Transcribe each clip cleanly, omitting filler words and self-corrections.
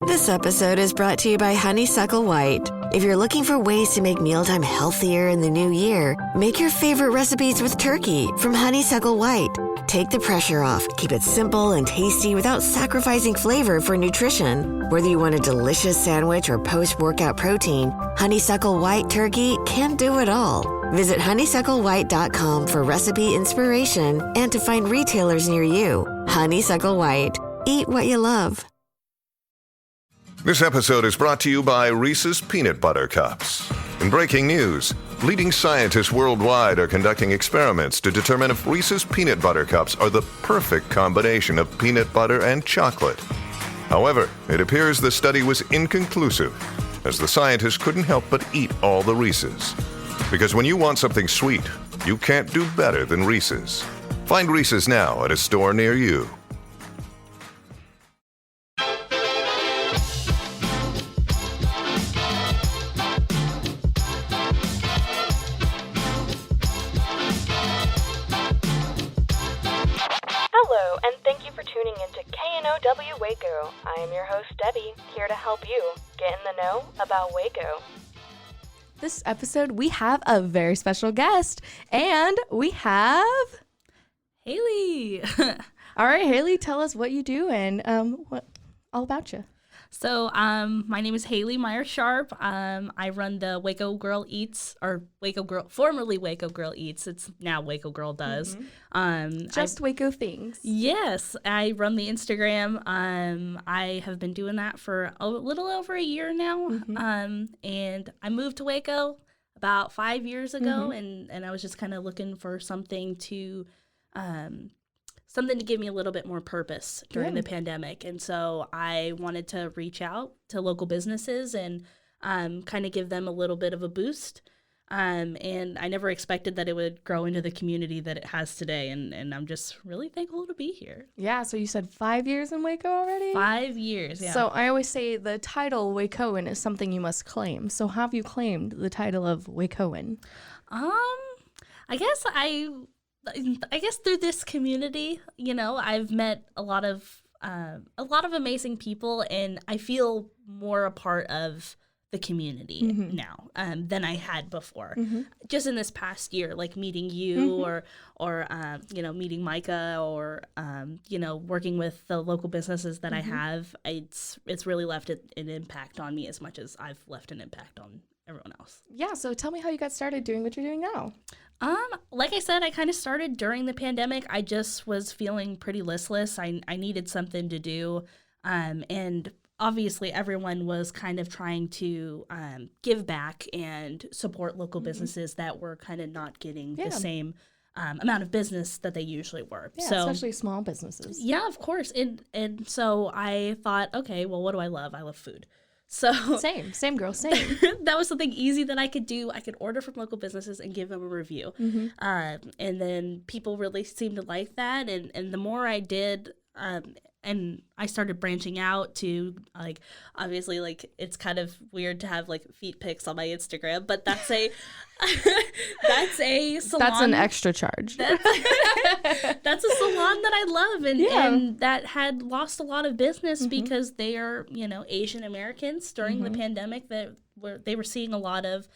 This episode is brought to you by Honeysuckle White. If you're looking for ways to make mealtime healthier in the new year, make your favorite recipes with turkey from Honeysuckle White. Take the pressure off, keep it simple and tasty without sacrificing flavor for nutrition. Whether you want a delicious sandwich or post-workout protein, Honeysuckle White turkey can do it all. Visit honeysucklewhite.com for recipe inspiration and to find retailers near you. Honeysuckle White. Eat what you love. This episode is brought to you by Reese's Peanut Butter Cups. In breaking news, leading scientists worldwide are conducting experiments to determine if Reese's Peanut Butter Cups are the perfect combination of peanut butter and chocolate. However, it appears the study was inconclusive, as the scientists couldn't help but eat all the Reese's. Because when you want something sweet, you can't do better than Reese's. Find Reese's now at a store near you. Hello, and thank you for tuning into KNOW Waco. I am your host, Debbie, here to help you get in the know about Waco. This episode, we have a very special guest, and we have Hailey. All right, Hailey, tell us what you do and what all about you. So, my name is Hailey Meyer-Sharp. I run the Waco Girl Eats, or formerly Waco Girl Eats. It's now Waco Girl Does. Just Waco things. Yes, I run the Instagram. I have been doing that for a little over a year now. And I moved to Waco about 5 years ago, and I was just kind of looking for something to give me a little bit more purpose during the pandemic. And so I wanted to reach out to local businesses and kind of give them a little bit of a boost. And I never expected that it would grow into the community that it has today. And I'm just really thankful to be here. Yeah, so you said 5 years in Waco already? 5 years, yeah. So I always say the title Wacoan is something you must claim. So have you claimed the title of Wacoan? I guess through this community, I've met a lot of amazing people, and I feel more a part of the community now than I had before. Just in this past year, like meeting you or meeting Micah or working with the local businesses that I have, it's really left an impact on me as much as I've left an impact on everyone else. Yeah, so tell me how you got started doing what you're doing now. Like I said, I kind of started during the pandemic. I just was feeling pretty listless. I needed something to do. And obviously everyone was kind of trying to give back and support local businesses that were kind of not getting the same amount of business that they usually were. Yeah, so, especially small businesses. Yeah, of course. And so I thought, okay, well, what do I love? I love food. So same girl, same. That was something easy that I could do. I could order from local businesses and give them a review. And then people really seemed to like that. And the more I did, and I started branching out to, like, obviously, like, it's kind of weird to have, like, feet pics on my Instagram, but that's a that's a salon. That's an extra charge. That's a salon that I love, and that had lost a lot of business because they are, Asian Americans during the pandemic that they were seeing a lot of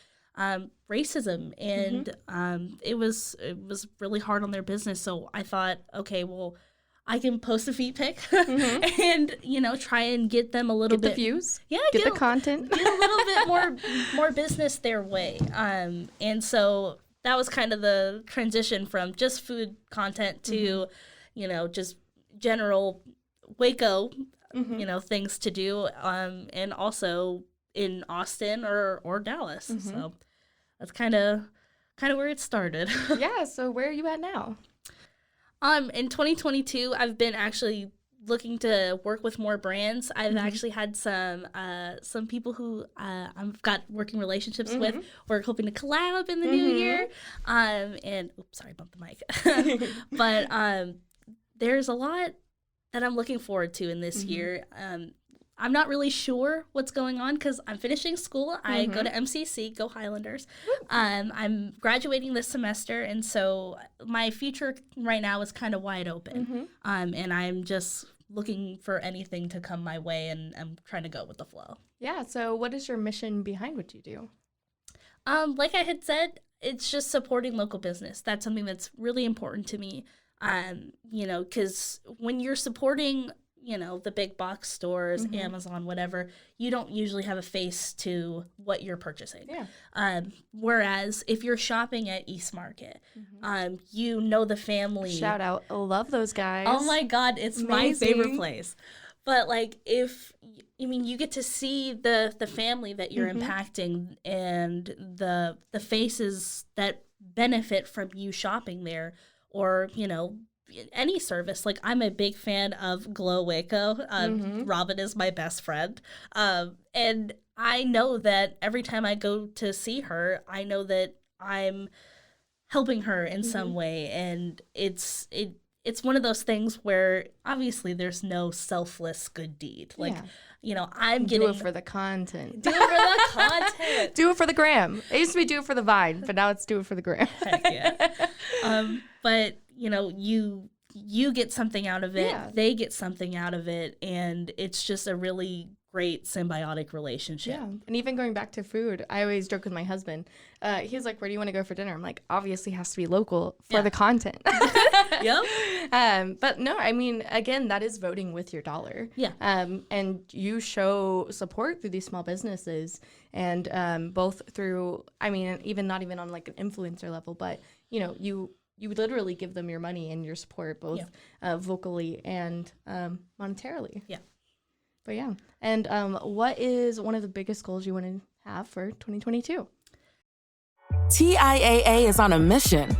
racism, and it was really hard on their business. So I thought, okay, well, I can post a feet pic and, try and get them a little bit. Get the views. Yeah. Get the content. Get a little bit more business their way. And so that was kind of the transition from just food content to, just general Waco, things to do. And also in Austin or Dallas. So that's kind of where it started. Yeah. So where are you at now? In 2022, I've been actually looking to work with more brands. I've actually had some people who I've got working relationships with. We're hoping to collab in the new year. And oops, sorry, bumped the mic. But there's a lot that I'm looking forward to in this year. I'm not really sure what's going on because I'm finishing school. I go to MCC, go Highlanders. I'm graduating this semester, and so my future right now is kind of wide open. And I'm just looking for anything to come my way, and I'm trying to go with the flow. Yeah. So what is your mission behind what you do? Like I had said, it's just supporting local business. That's something that's really important to me. You know, because when you're supporting, you know, the big box stores, Amazon, whatever, you don't usually have a face to what you're purchasing. Yeah. Whereas if you're shopping at East Market, you know the family. Shout out. I love those guys. Oh my God, it's my favorite place. But like you get to see the family that you're impacting and the faces that benefit from you shopping there, or, you know, any service. Like, I'm a big fan of Glow Waco. Robin is my best friend. And I know that every time I go to see her, I know that I'm helping her in some way. And it's one of those things where obviously there's no selfless good deed. Like, you know, I'm getting... Do it for the content. Do it for the content. Do it for the gram. It used to be do it for the Vine, but now it's do it for the gram. Heck yeah. But, you know, you get something out of it. Yeah. They get something out of it. And it's just a really great symbiotic relationship. Yeah. And even going back to food, I always joke with my husband. He's like, where do you want to go for dinner? I'm like, obviously has to be local for the content. Yep. But no, I mean, again, that is voting with your dollar. Yeah. And you show support through these small businesses, and both through, I mean, even not even on like an influencer level, but, you know, you literally give them your money and your support, both vocally and monetarily. Yeah. But yeah. And what is one of the biggest goals you want to have for 2022? TIAA is on a mission.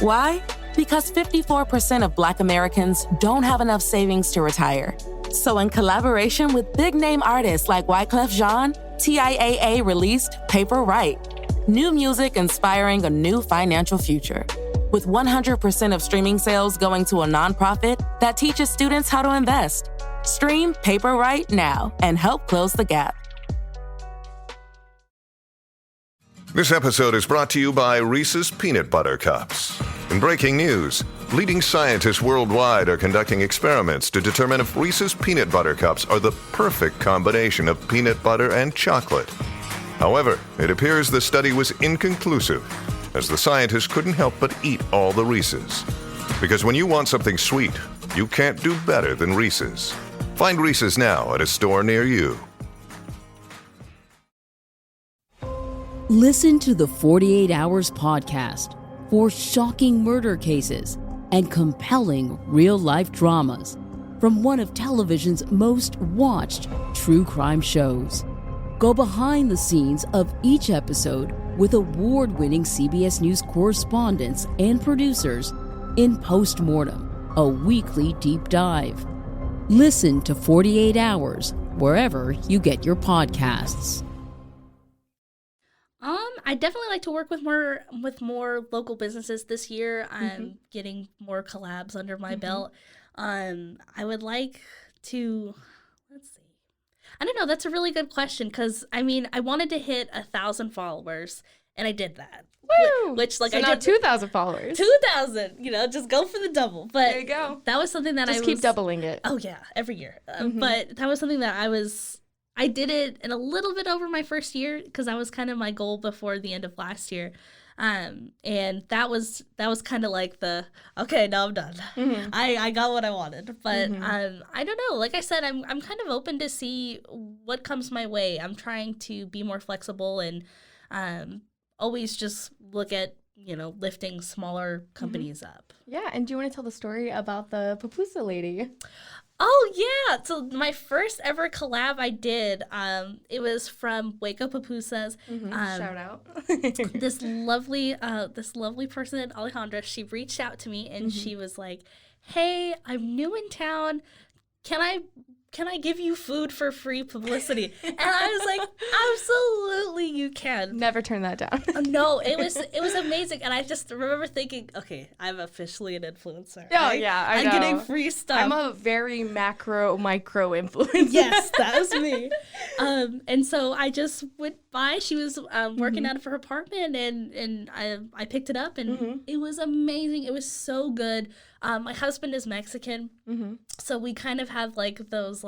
Why? Because 54% of Black Americans don't have enough savings to retire. So in collaboration with big-name artists like Wyclef Jean, TIAA released Paper Right, new music inspiring a new financial future. With 100% of streaming sales going to a nonprofit that teaches students how to invest. Stream Paper Right now and help close the gap. This episode is brought to you by Reese's Peanut Butter Cups. In breaking news, leading scientists worldwide are conducting experiments to determine if Reese's Peanut Butter Cups are the perfect combination of peanut butter and chocolate. However, it appears the study was inconclusive, as the scientists couldn't help but eat all the Reese's. Because when you want something sweet, you can't do better than Reese's. Find Reese's now at a store near you. Listen to the 48 Hours podcast for shocking murder cases and compelling real-life dramas from one of television's most watched true crime shows. Go behind the scenes of each episode with award-winning CBS News correspondents and producers in Postmortem, a weekly deep dive. Listen to 48 Hours wherever you get your podcasts. I definitely like to work with more local businesses this year. I'm getting more collabs under my belt. I would like to, let's see. I don't know. That's a really good question, because I mean, I wanted to hit 1,000 followers, and I did that. Woo! Which, like, so I now did 2,000 followers. 2,000. You know, just go for the double. But There you go. that was something that Just keep doubling it. Oh yeah, every year. But that was something that I did it in a little bit over my first year, because that was kind of my goal before the end of last year. And that was kind of like okay, now I'm done. I got what I wanted. But I don't know. Like I said, I'm kind of open to see what comes my way. I'm trying to be more flexible and always just look at, you know, lifting smaller companies up. Yeah, and do you want to tell the story about the pupusa lady? Oh, yeah. So my first ever collab I did, it was from Waco Pupusas. Shout out. this lovely person, Alejandra, she reached out to me and she was like, hey, I'm new in town. Can I give you food for free publicity? And I was like, absolutely you can. Never turn that down. No, it was amazing. And I just remember thinking, okay, I'm officially an influencer. Oh, yeah, I know. I'm getting free stuff. I'm a very micro influencer. Yes, that was me. And so I just went by. She was working out of her apartment, and I picked it up, and it was amazing. It was so good. My husband is Mexican, so we kind of have like those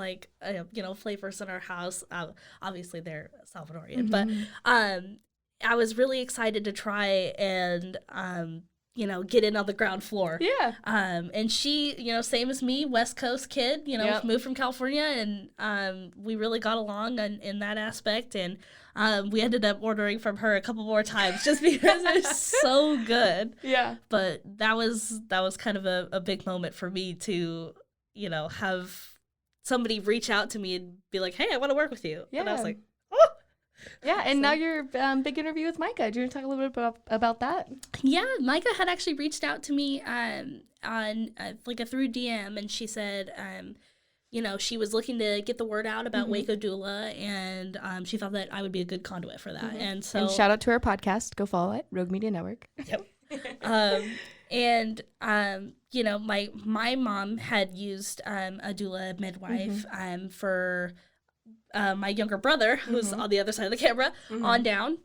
flavors in our house. Obviously, they're Salvadorian, but I was really excited to try and get in on the ground floor. Yeah. And she, same as me, West Coast kid, moved from California, and we really got along in that aspect. And we ended up ordering from her a couple more times just because it was so good. Yeah. But that was kind of a big moment for me to, have somebody reach out to me and be like, hey, I want to work with you. Yeah. And I was like, oh. Yeah, and now your big interview with Micah. Do you want to talk a little bit about that? Yeah, Micah had actually reached out to me on through DM, and she said, she was looking to get the word out about Waco Doula, and she thought that I would be a good conduit for that. And so, and shout out to our podcast. Go follow it, Rogue Media Network. Yep. My mom had used a doula midwife for my younger brother, who's on the other side of the camera, on down.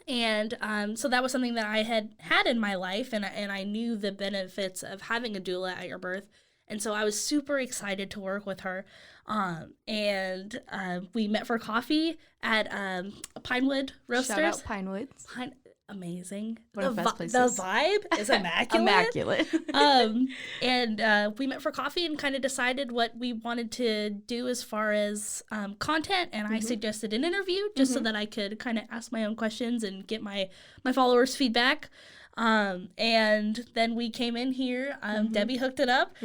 And so that was something that I had in my life, and I knew the benefits of having a doula at your birth. And so I was super excited to work with her. And we met for coffee at Pinewood Roasters. Shout out Pinewoods. Amazing. One of the best places. The vibe is immaculate. And we met for coffee and kind of decided what we wanted to do as far as content. And I suggested an interview just so that I could kind of ask my own questions and get my followers' feedback. And then we came in here, Debbie hooked it up,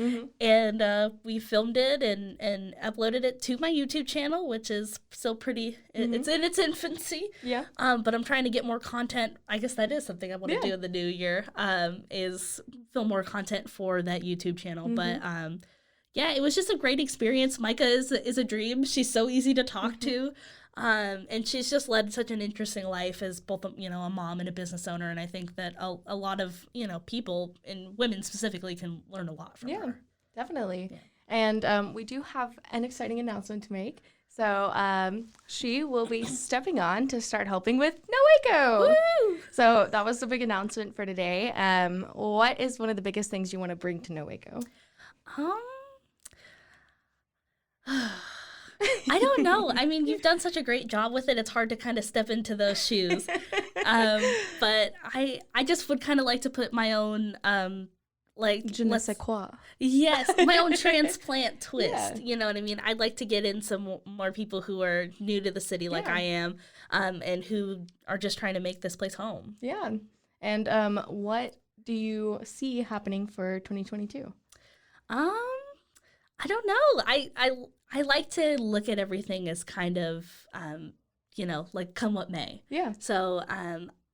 and we filmed it and uploaded it to my YouTube channel, which is still pretty, it's in its infancy. Yeah. But I'm trying to get more content. I guess that is something I want to do in the new year, is film more content for that YouTube channel. But, yeah, it was just a great experience. Micah is a dream. She's so easy to talk to. And she's just led such an interesting life as both, a mom and a business owner. And I think that a lot of, people, and women specifically, can learn a lot from her. Yeah, definitely. Yeah. And we do have an exciting announcement to make. So she will be stepping on to start helping with No Waco. Woo! So that was the big announcement for today. What is one of the biggest things you want to bring to No Waco? I don't know. I mean, you've done such a great job with it. It's hard to kind of step into those shoes. But I just would kind of like to put my own, je ne sais quoi. Yes, my own transplant twist. Yeah. You know what I mean? I'd like to get in some more people who are new to the city like I am, and who are just trying to make this place home. Yeah. And what do you see happening for 2022? I don't know. I like to look at everything as kind of, like come what may. Yeah. So,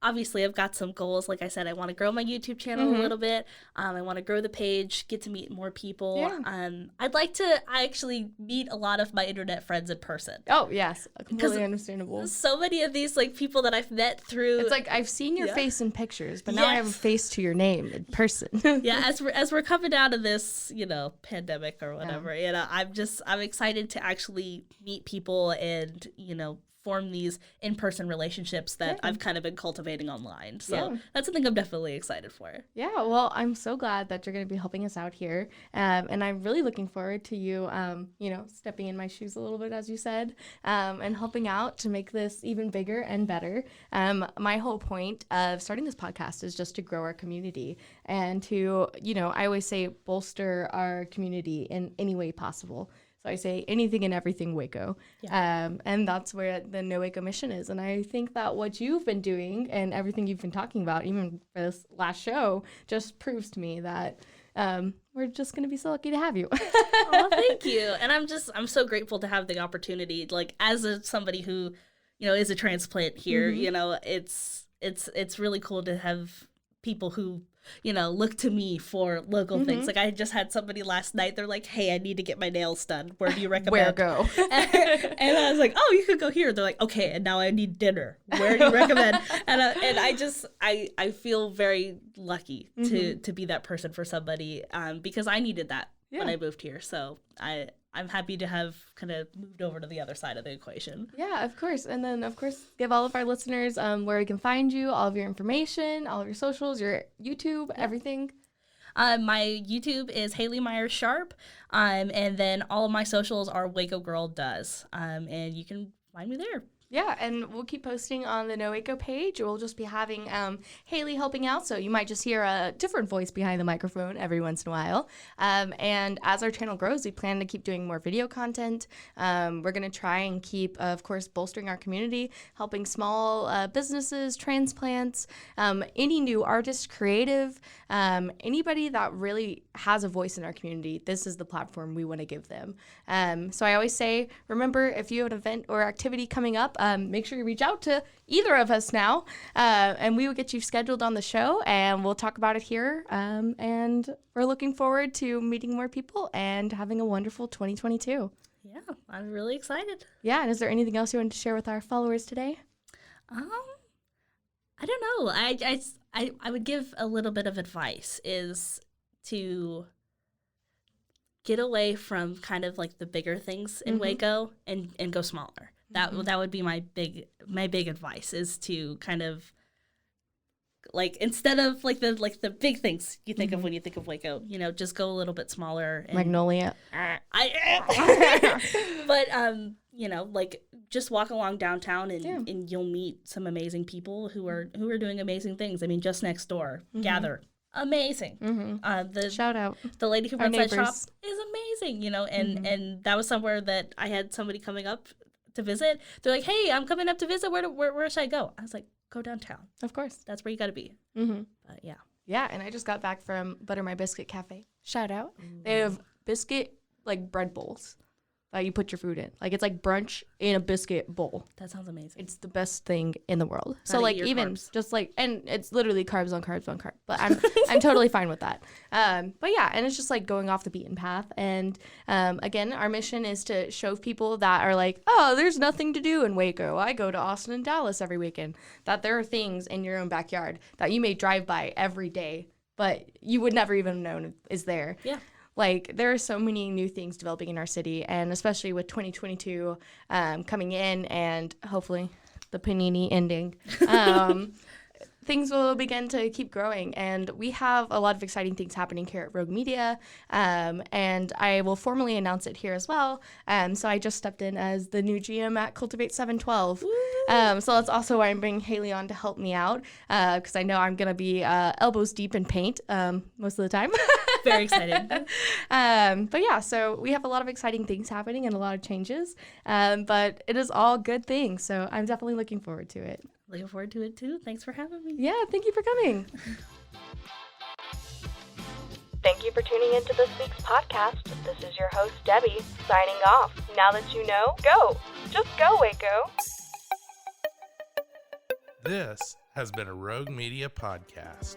obviously I've got some goals. Like I said, I want to grow my YouTube channel a little bit. I want to grow the page, get to meet more people. Yeah. I'd like to actually meet a lot of my internet friends in person. Oh, yes. Completely understandable. So many of these people that I've met through. It's like I've seen your face in pictures, but now I have a face to your name in person. Yeah, as we're coming out of this, pandemic or whatever, I'm excited to actually meet people and, form these in-person relationships that I've kind of been cultivating online. So that's something I'm definitely excited for. Yeah, well, I'm so glad that you're going to be helping us out here. And I'm really looking forward to you, stepping in my shoes a little bit, as you said, and helping out to make this even bigger and better. My whole point of starting this podcast is just to grow our community and to, I always say bolster our community in any way possible. So I say anything and everything Waco. Yeah. And that's where the No Waco mission is. And I think that what you've been doing and everything you've been talking about, even for this last show, just proves to me that we're just going to be so lucky to have you. Oh, thank you. And I'm so grateful to have the opportunity, as somebody who, is a transplant here, it's really cool to have people who, look to me for local things. I just had somebody last night, they're like, hey, I need to get my nails done. Where do you recommend? Where go? And I was like, oh, you could go here. They're like, okay, and now I need dinner. Where do you recommend? And I feel very lucky to be that person for somebody, because I needed that when I moved here. So I'm happy to have kind of moved over to the other side of the equation. Yeah, of course. And then, of course, give all of our listeners where we can find you, all of your information, all of your socials, your YouTube, everything. My YouTube is Hailey Myers Sharp, and then all of my socials are Waco Girl Does, and you can find me there. Yeah, and we'll keep posting on the No Waco page. We'll just be having Hailey helping out, so you might just hear a different voice behind the microphone every once in a while. And as our channel grows, we plan to keep doing more video content. We're going to try and keep, of course, bolstering our community, helping small businesses, transplants, any new artist, creative, anybody that really has a voice in our community. This is the platform we want to give them. So I always say, remember, if you have an event or activity coming up, make sure you reach out to either of us now, and we will get you scheduled on the show, and we'll talk about it here. And we're looking forward to meeting more people and having a wonderful 2022. Yeah, I'm really excited. Yeah, and is there anything else you wanted to share with our followers today? I don't know. I would give a little bit of advice is to get away from kind of like the bigger things in Waco and go smaller. That would be my big advice, is to kind of like, instead of like the big things you think of when you think of Waco, just go a little bit smaller. And, Magnolia. But like just walk along downtown and you'll meet some amazing people who are doing amazing things. I mean, just next door, Gather. Amazing. The Shout out. The lady who runs that shop neighbors. is amazing, and that was somewhere that I had somebody coming up to visit. They're like, "Hey, I'm coming up to visit. Where should I go?" I was like, "Go downtown. Of course. That's where you got to be." But yeah. Yeah, and I just got back from Butter My Biscuit Cafe. Shout out. They have biscuit, like, bread bowls that you put your food in. Like, it's like brunch in a biscuit bowl. That sounds amazing. It's the best thing in the world. So, Gotta like, eat your even carbs. just, like, and it's literally carbs on carbs on carbs. But I'm totally fine with that. But, yeah, and it's just, like, going off the beaten path. And, again, our mission is to show people that are like, oh, there's nothing to do in Waco. I go to Austin and Dallas every weekend. That there are things in your own backyard that you may drive by every day, but you would never even know is there. Yeah. Like, there are so many new things developing in our city, and especially with 2022 coming in and hopefully the panini ending, things will begin to keep growing. And we have a lot of exciting things happening here at Rogue Media, and I will formally announce it here as well. So I just stepped in as the new GM at Cultivate 712. So that's also why I'm bringing Hailey on to help me out, because I know I'm going to be elbows deep in paint most of the time. Very excited. But yeah, so we have a lot of exciting things happening and a lot of changes, but it is all good things. So I'm definitely looking forward to it. Looking forward to it too. Thanks for having me. Yeah, thank you for coming. Thank you for tuning into this week's podcast. This is your host, Debbie, signing off. Now that you know, go. Just go, Waco. This has been a Rogue Media podcast.